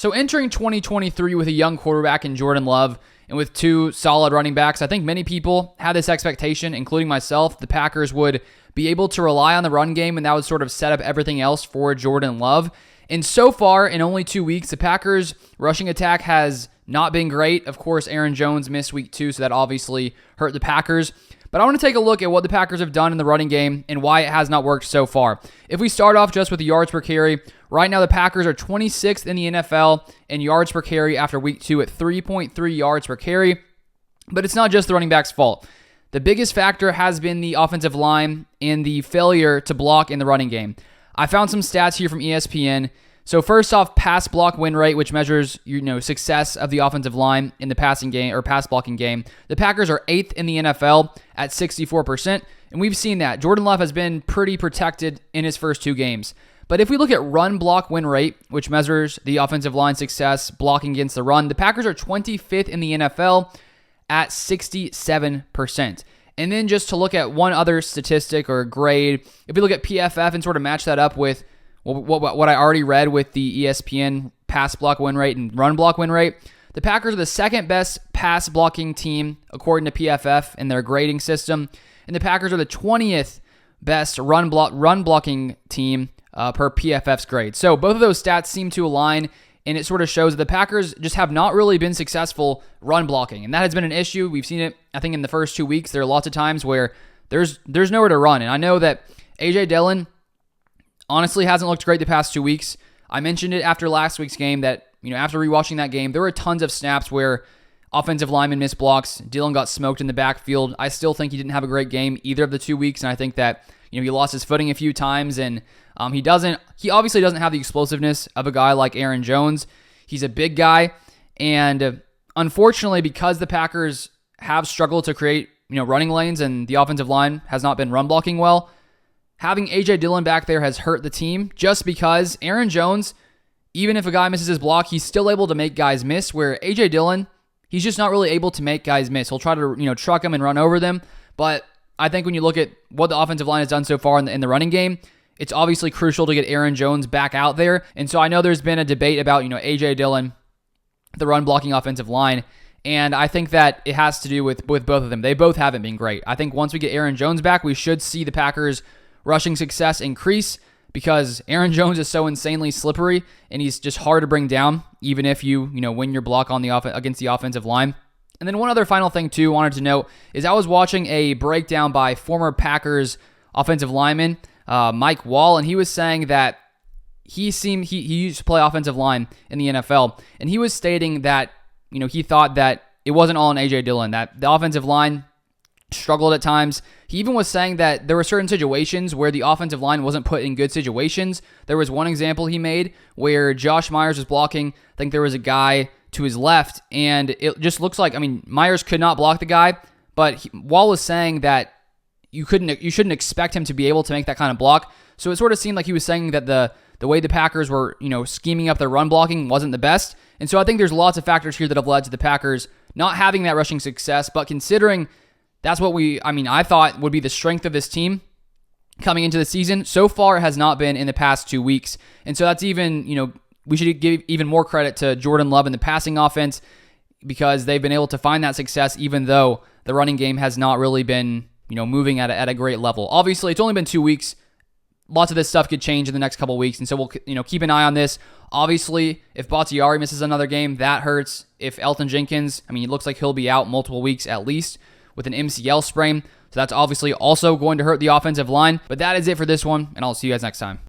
So entering 2023 with a young quarterback in Jordan Love and with two solid running backs, I think many people had this expectation, including myself, the Packers would be able to rely on the run game and that would sort of set up everything else for Jordan Love. And so far, in only 2 weeks, the Packers' rushing attack has not been great. Of course, Aaron Jones missed week 2, so that obviously hurt the Packers. But I want to take a look at what the Packers have done in the running game and why it has not worked so far. If we start off just with the yards per carry, right now the Packers are 26th in the NFL in yards per carry after week 2 at 3.3 yards per carry. But it's not just the running back's fault. The biggest factor has been the offensive line and the failure to block in the running game. I found some stats here from ESPN. So first off, pass block win rate, which measures success of the offensive line in the passing game or pass blocking game. The Packers are 8th in the NFL at 64%, and we've seen that. Jordan Love has been pretty protected in his first 2 games. But if we look at run block win rate, which measures the offensive line success blocking against the run, the Packers are 25th in the NFL at 67%. And then just to look at one other statistic or grade, if we look at PFF and sort of match that up with what I already read with the ESPN pass block win rate and run block win rate, the Packers are the second best pass blocking team according to PFF in their grading system, and the Packers are the 20th best run blocking team per PFF's grade. So both of those stats seem to align, and it sort of shows that the Packers just have not really been successful run blocking, and that has been an issue. We've seen it, I think, in the first 2 weeks. There are lots of times where there's nowhere to run, and I know that A.J. Dillon honestly hasn't looked great the past 2 weeks. I mentioned it after last week's game that, after rewatching that game, there were tons of snaps where offensive linemen missed blocks. Dillon got smoked in the backfield. I still think he didn't have a great game either of the 2 weeks, and I think that, he lost his footing a few times, and he obviously doesn't have the explosiveness of a guy like Aaron Jones. He's a big guy, and unfortunately, because the Packers have struggled to create, running lanes and the offensive line has not been run blocking well, having A.J. Dillon back there has hurt the team just because Aaron Jones, even if a guy misses his block, he's still able to make guys miss, where A.J. Dillon, he's just not really able to make guys miss. He'll try to, truck them and run over them, but I think when you look at what the offensive line has done so far in the running game, it's obviously crucial to get Aaron Jones back out there. And so I know there's been a debate about, A.J. Dillon, the run blocking offensive line, and I think that it has to do with both of them. They both haven't been great. I think once we get Aaron Jones back, we should see the Packers' rushing success increase because Aaron Jones is so insanely slippery and he's just hard to bring down, even if you win your block on against the offensive line. And then one other final thing too, wanted to note is I was watching a breakdown by former Packers offensive lineman Mike Wall, and he was saying that he used to play offensive line in the NFL, and he was stating that he thought that it wasn't all on A.J. Dillon, that the offensive line struggled at times. He even was saying that there were certain situations where the offensive line wasn't put in good situations. There was one example he made where Josh Myers was blocking. I think there was a guy to his left, and it just looks like, Myers could not block the guy, but Wall was saying that you shouldn't expect him to be able to make that kind of block. So it sort of seemed like he was saying that the way the Packers were, scheming up their run blocking wasn't the best. And so I think there's lots of factors here that have led to the Packers not having that rushing success, but considering that's what I thought would be the strength of this team coming into the season. So far, it has not been in the past 2 weeks. And so that's even, we should give even more credit to Jordan Love and the passing offense because they've been able to find that success even though the running game has not really been, moving at a great level. Obviously, it's only been 2 weeks. Lots of this stuff could change in the next couple of weeks, and so we'll, keep an eye on this. Obviously, if Bakhtiari misses another game, that hurts. If Elgton Jenkins, it looks like he'll be out multiple weeks at least with an MCL sprain. So that's obviously also going to hurt the offensive line. But that is it for this one, and I'll see you guys next time.